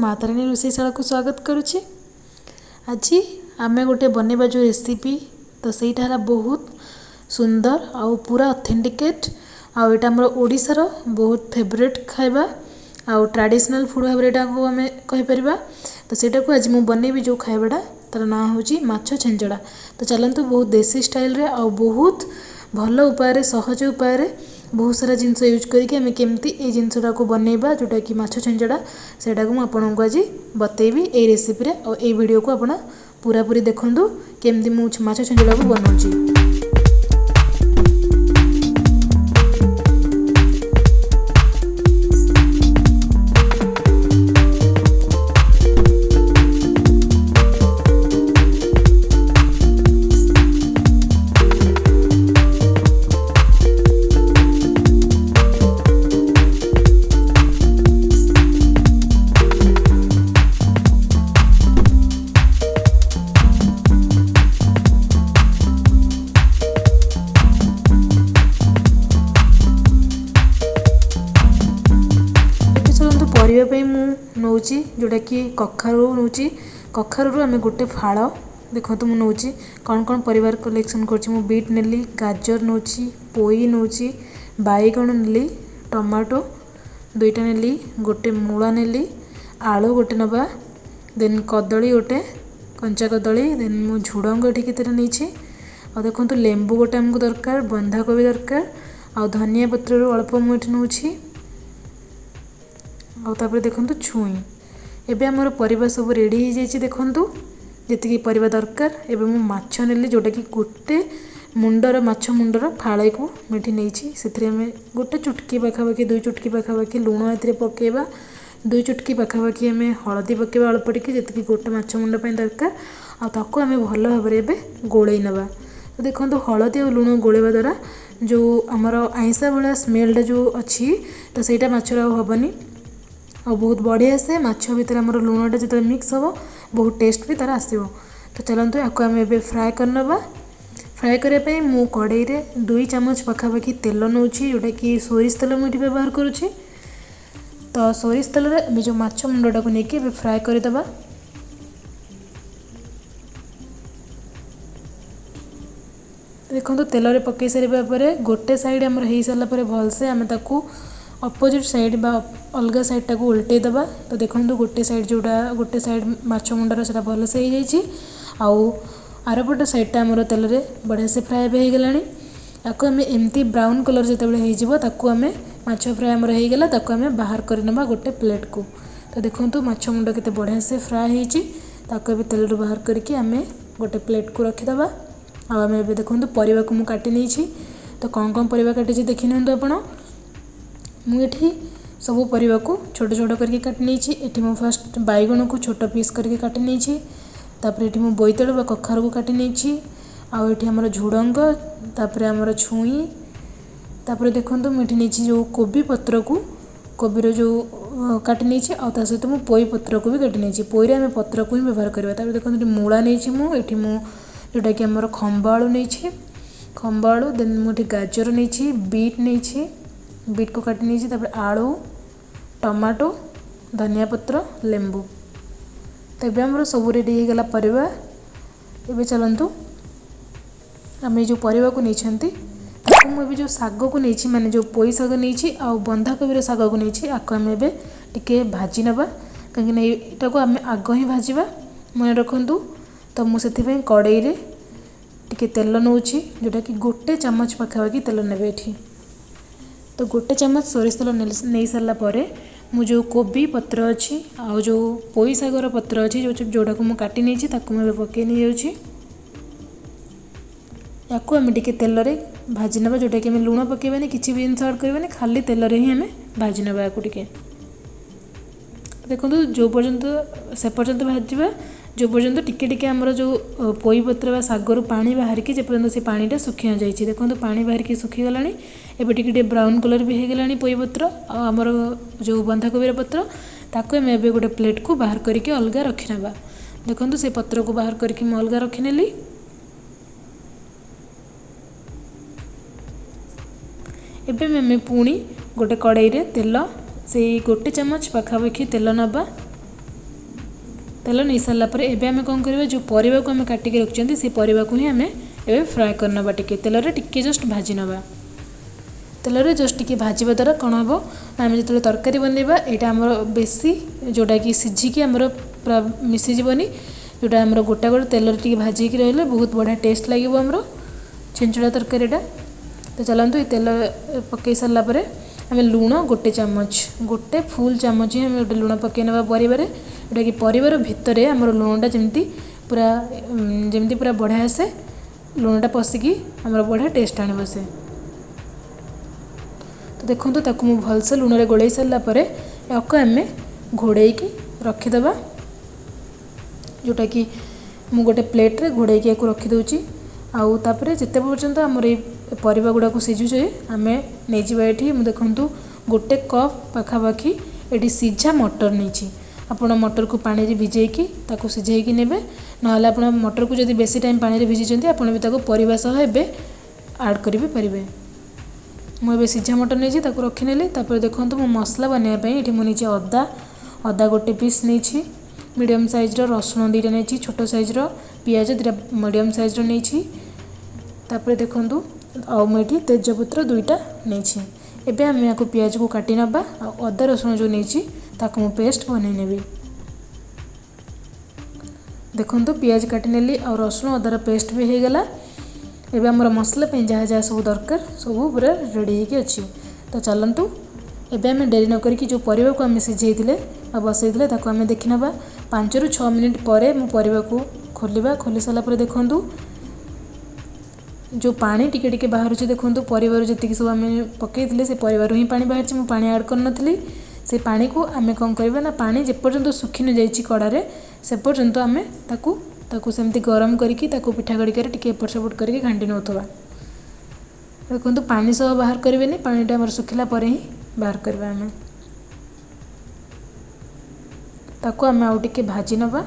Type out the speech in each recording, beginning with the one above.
मातारानी रोषेईशाला को स्वागत करुच्ची। आज आमे गोटे बनैबा जो रेसिपी तो सहीटा बहुत सुंदर आउ पूरा ऑथेंटिकेट आउ एटा हमर ओडिशार बहुत फेवरेट खाइबा आउ ट्रेडिशनल फूड भाव एटा को आमे कहि परिबा। तो सेटा को आज मु बनैबी जो खाइबाटा तार ना होची माछ छेंचड़ा। तो चलंतु बहुत देसी स्टाइल रे आउ बहुत भल उपाय सहज उपाय बहुत सारा जिनस यूज करके आम केमती ए जिनसटा को बनैबा जोटा कि माछ छेंचड़ा सेटा को आपको आज बतेबी ए रेसिपी रे। और ए वीडियो को आपन पूरा पूरी देखंतु केमती मु माछ छेंचड़ा को बनाउची। परिवाई मुझे जोटा कि कखारू नौची कखारू आम गोटे फाड़ देखो तो मुझे कौन कौन परिवार कलेक्शन कर बीट नेली गाजर नौची पोई नौची बैगण नेली टमाटो दुईटा नेली गोटे मूला नेली आलू गोटे नवा देन कदली गोटे कंचा कदली देन मु झुड़ंग ये केतटा नहीं आ देखो लेंबू गोटे आमको दरकार बंधाकोबी दरकार आ धनिया पत्र अल्प मुझे नौची आउे देखो छुई एबे आमर परिबा सब रेडी हो जाइए। देखु जी परिबा दरकार एबे मु माछ नेली जोटा कि गोटे मुंडर माछ मुंडर फाड़े को मिठी नहीं से गोटे चुटकी पाखापाखि 2 चुटकी पाखापाखि लुण ए पकेबा 2 चुटकी पाखापाखि आम हलदी पकेबा अल्प टिके जी गोटे माछ मुंड दरकार आको आम भल भाव में गोलई नवा। तो देखो हलदी और लुण गोलेवा द्वारा जो आमर आइंसा भाया स्मेलटा जो अच्छी तो सहीटा माछर हेनी और बहुत बढ़िया से माछ भीतर आम लुणटा जो मिक्स हम बहुत टेस्ट भी तार आसो। तो चलते आपको आम ए फ्राए करनवा। फ्राए करने मु कड़ाई रे 2 चामच पाखापाखि तेल नौची जोटा कि सोरिष तेल मुझे व्यवहार करुँची। तो सोरिष तेल रे जो माछ मुंडटा को लेकिन फ्राए करदेबा। देखो तेल रे पकई सारा गोटे साइड आम हो सारापर भलसे आम ताकू अपोजिट साइड बा अलग साइड टाक उल्टे दबा। तो देखो गोटे साइड जोड़ा गोटे साइड माछ मुंडर से भलसे हो जाइए आउ आरपट साइडटा आमर तेल रे बढ़िया से फ्राए भी हो गलानी। आपको आम एमती ब्राउन कलर जितेबाला हो आम माछ फ्राए आमर हो गला आम बाहर करनवा गोटे प्लेट को। तो देखो माछ मुंड केते बढ़िया से फ्राए हो तेल रू बाहर करके आम गोटे प्लेट को रखीदबा। आम ए देखो परिवा को मुझे काटी नहीं। तो कौन कौन परिवा काटी देखी नियंतु आपण मुझे सब परिवा को छोट छोट करके काटी नहीं। मु फास्ट बैगण को छोट पीस करके काटी नहीं तापर ये मु बोईतालु बा कखारू को काटी नहीं आउ ये आमर झुड़ंग तापर आमर छुई तापर देखो मुझे नहीं जो कोबी पत्र को कोबीर जो काटी नहीं आ सहित मु पोई पत्र को भी काटी नहीं पोई आम पत्र को ही व्यवहार करवा। तापर देखो मूला नहीं मु जोटा कि आमर खंबा आलू नहीं खंबा आलू देन मुझे गाजर नहीं बीट नहीं बीट को काटी नहीं तापर आलू टमाटो धनिया पत्र लेंबू। तो ये आमर सब रेडी हो गला परिवा। एबे चलंतु आम जो परिवा को नहीं मुझे जो साग को नहीं माने जो पोई साग नहीं आउ बंधाकोबीर साग को नहीं आपको आम ए टिके भाजी नवा कहीं यहाँ को आम आग ही भाजवा मन रखु। तो मुझे कड़ाई रे टिके तेल नौची जोटा कि गोटे चामच पाखापाखि तेल नेबे एठी। तो गोटे चम्मच सोरिष तेल नहीं सारा पर मु जो कोबी पत्र अच्छी आउ जो पोई सागर पत्र अच्छी जोड़ा को मुझे काटी नहीं मुझे पकई नहीं जाऊँगी। या आम टे तेल रे भाजी नवा जोटा कि लुण पकेबानी किसी भी जिन ऐड करवानी खाली तेल रे ही आम भाजी नवा या टे। देखो जो पर्यंत से पर्यंत भाजवा जो पर्यंत टिके टिके आमर जो पोई पत्र सागर पानी बाहर की जेपर्यंत से पानीटा सुखी जाइए। देखो पानी बाहर की सुखी गलानी एबे टिके ब्राउन कलर भी हो गलानी पोई पत्र आमर जो बंधाकोबीर पत्र ताको आम एबे गोटे प्लेट को बाहर करके अलग रखिनवा। देखो से पत्र को बाहर करके मैं अलग रखिनेली। एबे आम पुणी गोटे कड़ाई रे तेल से गोटे चामच पाखापाखि तेल नवा तेल नहीं सारा पर एबे आमे कौन करबा जो परिबा को आमे काटिक रखिछंती से परिबा को ही आमे एबे फ्राए करनबा टिके तेल रे टिके जस्ट भाजी नबा तेल रे जस्ट टिके भाजीबा द्वारा कौन हम आमे जो तरकारी बनइबा एटा हमर बेसी जोटा कि सिझिकी हमर पूरा मिसी जीवनी जोटा हमर गोटा गोटा तेल रे टिके भाजी की रहले बहुत बढ़िया टेस्ट लागिवो हमर छेंचड़ा तरकारीटा। तो चलतु ये तेल पकई सारा पर आम लुण गोटे चामच गोटे फुल चामच ही आम गोटे लुण पकई ना परिवार जोटा कि परिवार भितर आमर लुणटा जमी पूरा जमी पूरा बढ़िया से लुणटा पशिकी आमर बढ़िया टेस्ट आने से। तो देखो ताकू मु भलसे लुण रे गोलई सारा पर याको आम घोड़े की रखीदबा जोटा कि मु गोटे प्लेट रे घोड़े की रखीदे आउ तापर जिते पर्यंत आमर ये परिबा गुड़ा को सिझुचे आमे नहीं जावा ये देखु गोटे कप पाखापाखि ये सीझा मटर नहीं आपण मटर को पानी रे भिजेकी ताको सिझेकी नेबे नहले आपण मटर को जदि बेसी टाइम पानी रे भिजिचंती आपण भी ताको परिबा सह एबे ऐड करि भी परिबे। मु एबे सीझा मटर नहीं ताको रखी नेली तापर देखंतु मु मसला बनिया पई एठी मु नीचे अदा गोटे पीस नहीं मीडियम साइज रो रसुण दीटा नहीं छोट साइज रो पियाज दीटा मीडियम साइज रो नहीं तापर देखंतु आ मुझे तेजपत्र दुईटा नहीं एबे आम या पियाज को काटी नबा अदा रसुण जो नहीं ताको मु पेस्ट बन नेबी देखंतु पियाज काटी नेली आ रसुण अदार पेस्ट भी हो गला। एबे हमर मसला पे जहाँ जहाँ सब दरकार सब पूरा रेडी होगी अच्छी। तो चलतु एबे आम डेरी न करी जो परिबा को आम सिझेइथिले आ बसैथिले ताको आम देखि नबा 5 ରୁ 6 मिनिट परे मु परिबा को खोलिबा खोली साला पर देखंतु जो पानी टिके टिके बाहर देखो परिवार जी सब आम पकई से परिवार ही पानी बाहर मुझे पानी ऐड कर से पानी को आम कौन करवा ना पानी जेपर्यंत सुखी न जाइए कड़ारे से पर्यंत आम ताकू सेमती गरम करके पिठा गड़िकार टिके एपट सेपट करके घाटी नौथवा देखो पानी सह बाहर करें पानीटा आम सुखिला पर ही बाहर करवा आम ताकू आम आउ टिके भाजी नवा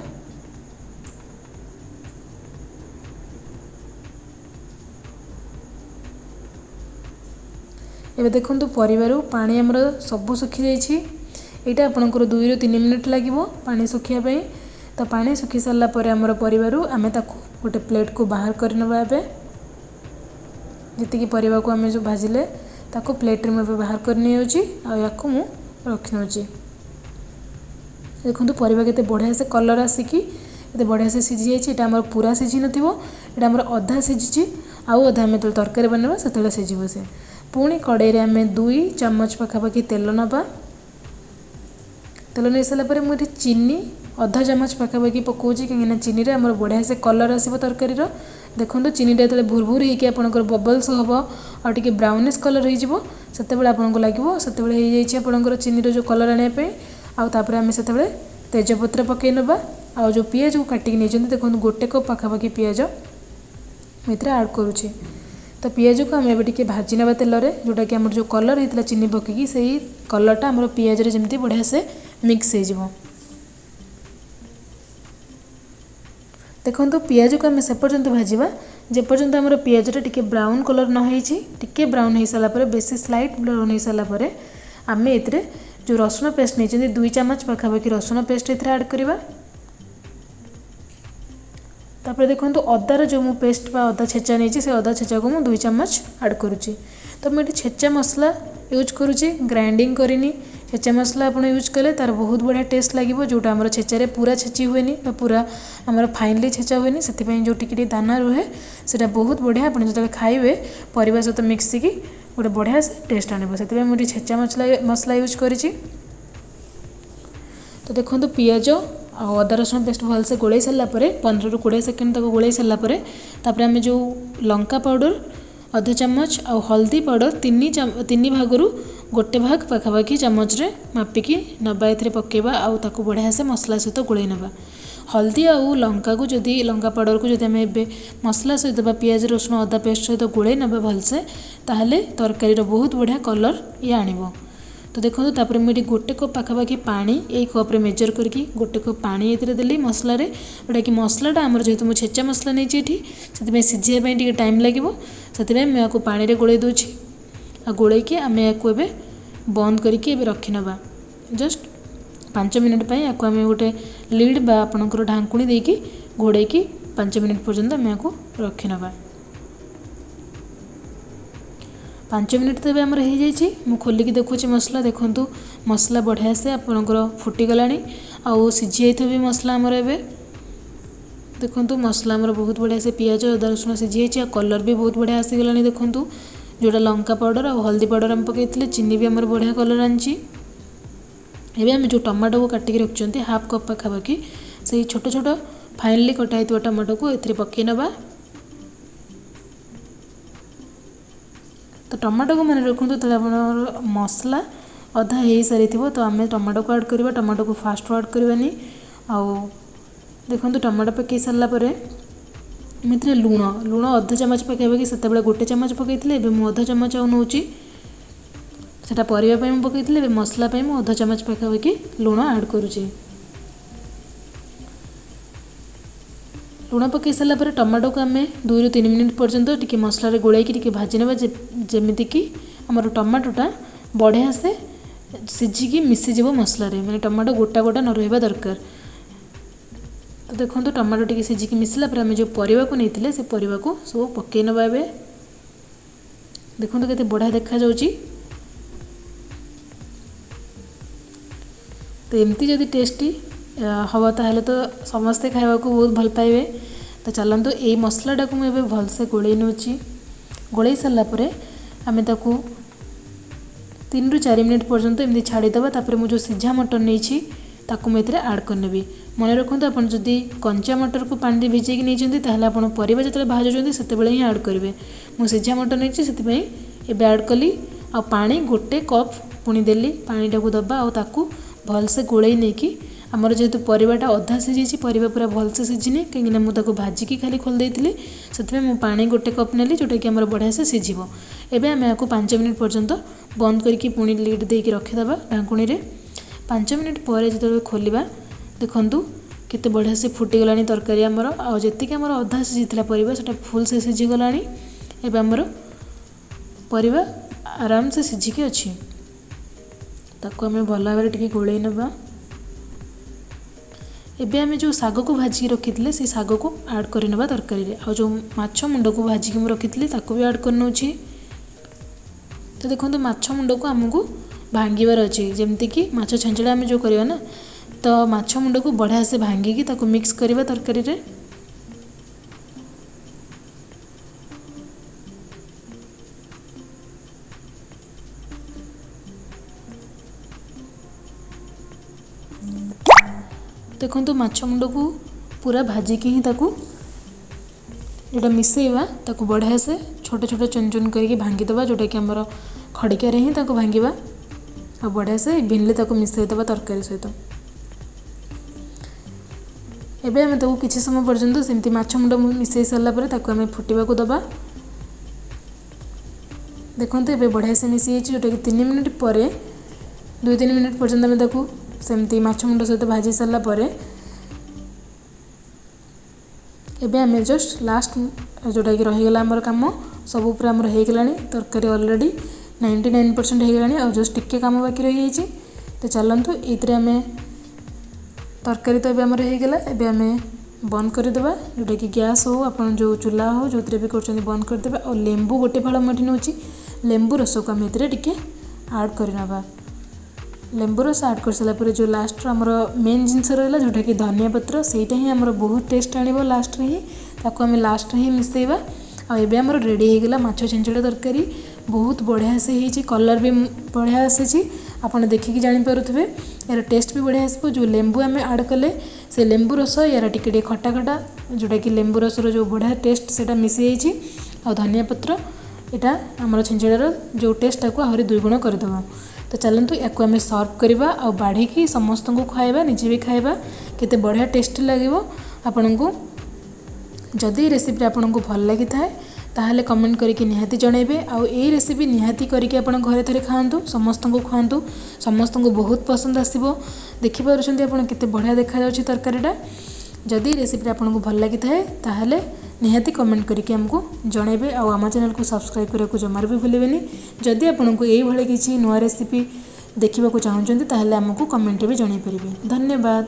एबे देखो परिवार पानी आमर सबू सुखी जाइए यहाँ आपंकर 2 ରୁ 3 मिनिट लगे पानी सुखापी। तो पानी सुखी सारा पर आमर परिवार आम गोटे प्लेट को बाहर करनवा जी परिवा को आम जो भाजिले ताको प्लेट रे मुझे बाहर करनी या रखी नौ देखो परिवा केते बढ़िया से कलर आसिकी ये बढ़िया से सीझी जाइए आम पूरा सीझी नथिबो आमर अधा सीझी आउ अधा आम जो तरकारी बनवा से सीझे से पुणी कड़ाई आम 2 ଚାମଚ पाखापाखि तेल नबा तेल नहीं सारापर मुझे चीनी अधा चामच पाखापाखि पकाउची कहीं चीनी रे आमर बढ़िया से कलर आसो तरकारी देखो चीनीटा जो भुरभुर होकर आपंकर बबल्स हम और टे ब्राउनिश कलर होते आपको लगे से आपंकर चीनी जो कलर आने आउे आम से तेजपत्र पकई नबा आ जो पियाज को काटिक नहीं देखो गोटे कप पाखापाखि पियाज मुझे ऐड करुच्छे। तो पियाज को आम ए भाजी नवा तेल रे जोटा कि आमर जो कलर होता चीनी पकईकी से कलरटा आमर पियाज रे जमी बढ़िया से मिक्स हो देखो पियाज को आम से पर्यंत भाजवा जेपर्यंत आमर पियाजटा टिके ब्राउन कलर न टिके ब्राउन हो सारापर बेसी स्लाइट ब्राउन हो सारापर आम ए जो रसुण पेस्ट नहीं 2 ଚାମଚ पाखापाखि रसुण पेस्ट ऐड करवा तापर देखो अदार जो मु पेस्ट बा अदा छेचा नहीं से अदा छेचा को मुझे 2 चामच ऐड करुच्ची। तो मुझे छेचा मसला यूज करुच्ची ग्राइंडिंग करनी छेचा मसला आप यूज कले तार बहुत बढ़िया टेस्ट लगे जोटा आम छेचारे पूरा छेची हुए पूरा आम फाइनली छेचा हुए से जो टिके दाना रुहे से बहुत बढ़िया आप जो खाइबे परिवा सहित मिक्स की गोटे बढ़िया से टेस्ट आने से मुझे छेचा मसला यूज करी। तो देखो पियाज अदा रसुण पेस्ट भलसे गोलई सारा 15 ରୁ 20 सेकेंड तक गोलई सारापर आम जो लंका पाउडर अधा चामच आ हल्दी पाउडर 3 भागरू गोटे भाग पाखापाखि चामच रे मापिकी नबा ए पकेबा आउ बढ़िया से मसला सहित गोलई नबा हल्दी आउ लंका को जदि लंका पाउडर को जदि आम ए मसला सहित पियाज रसुण अदा पेस्ट सहित गोलई नबा भलसे ताहले तरकारी बहुत बढ़िया कलर ये आनिबो। तो देखो तापर मुझे गोटे कप पाखापाखि पानी यही कप्रे मेजर करके गोटे कप पानी ये देली मसला जोटा कि मसलाटा आमर जेहेतु मुझे छेचा मसला नहीं से सीझाई टे टाइम लगे से मुझे पानी रे गोलई दूची आ गोलैकी आम या बंद करके रखी नवा जस्ट 5 मिनिट आपको आम गोटे लिड बा आपणकर ढांकुणी देकी घोड़े 5 मिनिट पर्यंत आम आपको रखी नवा। 5 मिनिट तो आम हो जाइए। मु खोलिकी देखुची मसला, देखु मसला बढ़िया से आपणकर फुटीगला आउ सीझी भी मसला आमर एवं देखु मसला आमर बहुत बढ़िया से पियाज अदा रसुण सीझी जाइए। कलर भी बहुत बढ़िया आसीगला। देखु जोटा लंका पाउडर और हल्दी पाउडर आम पकई चीनी भी आमर बढ़िया कलर आनी। एवं आम जो टमाटो को काटिक रखिंट हाफ कप पाखापाखि से छोट छोट फाइनली कटा टमाटो को ए पकई नवा। तो टमाटो को मैंने रखु तो मसला अधा हो सारी तो आम टमाटो को ऐड करवा। टमाटो को फास्ट ऐड करवानी। आउ देखो टमाटो पकई सारापर मैं लुण लुण अधा चामच पकाइबाकि से गोटे चामच पकई मुझे अधा चामच आउ नौ सेटा परिवाई पकई मसला मुझे अधा चामच पकाइबाकि लुण ऐड करुँचे। लुण पकई सारापर टमाटो को आम 2 ରୁ 3 मिनिट पर्यंत टी मसला गोलाई भाजी ना जमीक आमर टमाटोटा बढ़िया से सीझिकी मिसीज मसलार मैंने टमाटो गोटा गोटा न रहा दरकार। तो देखो टमाटो टी सीझिकी मिसला आम जो परिवा को नहीं से परिवा को सब पकई नवा। देखो केते बढ़िया देखा जाउची। तो एमती जदि टेस्टी हम ताहले तो समस्ते खावा को बहुत भल पाइबे। तो चलतु यही मसलाटा को मुझे भलसे गोले नौची। गोले सारापर आम ताकू 3 ରୁ 4 मिनिट पर्यंत एमती छाड़ीदेवा। तापर मुझे सीझा मटर नहीं ताकू मुझे ऐड करनेबी। मन रखु आप जदि कंचा मटर को पानी भिजेक नहीं आप परिवा जो भाजुंट से ही ऐड करेंगे। मुझे सीझा मटर नहीं से ऐड कली आ पानी गोटे कप पुणी देली पानीटा को दबा आकू भलसे गोले नहीं कि आमर जेहेतु परिवाटा अधा सीझी परिवा पूरा भलसे सीझिनी कहीं मुझे भाजिकी खाली खोल देती से मुझे पानी गोटे कप नेली जोटा कि आमर बढ़िया से सीझिबो। एबे आम आपको 5 मिनिट पर्यंत बंद करके पुणी लिड देके रखीदे ढांकुणी। 5 मिनिट पर जो खोलिबा देखंतु केते बढ़िया से फुटीगला तरकारी आमर आतीक आमर अधा सीझी परिवा सेटा फुल से सीझीगला। एबे आमर परिवा आराम से सीझिकी अच्छी ताको आम भल भाव टे गोले नवा। एबे आम जो साग को भाजी रखी से साग को ऐड करवा तरकारी आ जो माछ मुंड को भाजिकी रखी भी ऐड कर नौची। तो देखो माछ मुंड को आमको भांगार अच्छे जमती कि माछ छेंचड़ा आम जो करवा ना तो माछ मुंड को बढ़िया से भांगिकी ताको मिक्स करवा तरकारी रे। देखो माछ मुंड को पूरा भाजिकी ही ताकू जोटा मिसेवा ताकू बढ़िया से छोटे छोटे चुन चुन करके भांगीदे जोटा कि आमर खड़िकार ही ताकू भांगा आ बढ़िया से इवेनली ताकू मिसईदे तरकारी सहित। एबे आम ताकू किसी समय पर्यंत सेमती माछ मुंड मिसई सारापर ताकू आम फुटवा को दबा। देखो ये बढ़िया से मिसी जोटा कि 3 मिनिट पर 2-3 मिनिट पर्यंत आम ताकू सेमती माछ मुंड सहित भाजी सारापर एबे आम जस्ट लास्ट जोटा कि रहीगला आमर काम सब पूरा आमर होगला तरकारी ऑलरेडी 99% होगला और जस्ट टिके काम बाकी रही जाइए। तो चलतु ये आम तरकारी तो आमर होगला। एबे आम बंद करदेवा जोटा कि गैस हो आप जो चूल्हा हो जो भी कर बंद करदे और लेंबू गोटे फाड़ मुझे नौ लेंबू रस को आम ये ऐड करना। लेंबू रस ऐड कर सारापर जो लास्ट आमर मेन जिनस रहा जोटा कि धनिया पत्र सेटा ही आमर बहुत टेस्ट आनिबो लास्ट ही ताको आम लास्ट ही मिसेइबा। आ एबे आमर रेडी होगला माछ छेंचड़ा तरकारी बहुत बढ़िया से ही कलर भी बढ़िया आसी आपड़ देखिकी जानीपे यार टेस्ट भी बढ़िया आसो। जो लेंबू आम ऐड कले से लेंबू रस यार टिके खटा खटा जोटा कि लेंबू रसर जो बढ़िया टेस्ट से मिसी जाइए आ धनिया पत्र यहाँ आमर छेंचड़ार जो टेस्टा को आहरी 2 गुण करदेव। तो चलतु या सर्व करवा आ बाढ़ी समस्त को खाइबा निजे भी खाइबा केते बढ़िया टेस्टी लगे आपण को। जदि रेसिपी आपन को भल लगी थाए ताहले कमेंट करके निहाती जनइबे आ ए रेसिपी निहाती करके आपण घरे थरे खाआंतु समस्त को खुआंतु समस्त को बहुत पसंद आसीबो। देखि पारुछंती आपण केते बढ़िया देखा जाउछि तरकारीटा। जदि रेसिपी आपन को भल लगी थाए ताहले निहाती कमेंट करके हमको जनइबे आ आम चैनल को सब्सक्राइब करने को जमार भी भूलेबेनी। जदि आपन को यही भाई किसी नुआ रेसिपी ଦେଖିବାକୁ ଚାହୁଁଛନ୍ତି ତାହେଲେ ଆମକୁ କମେଣ୍ଟରେ ବି ଜଣାଇ ପାରିବେ। ଧନ୍ୟବାଦ।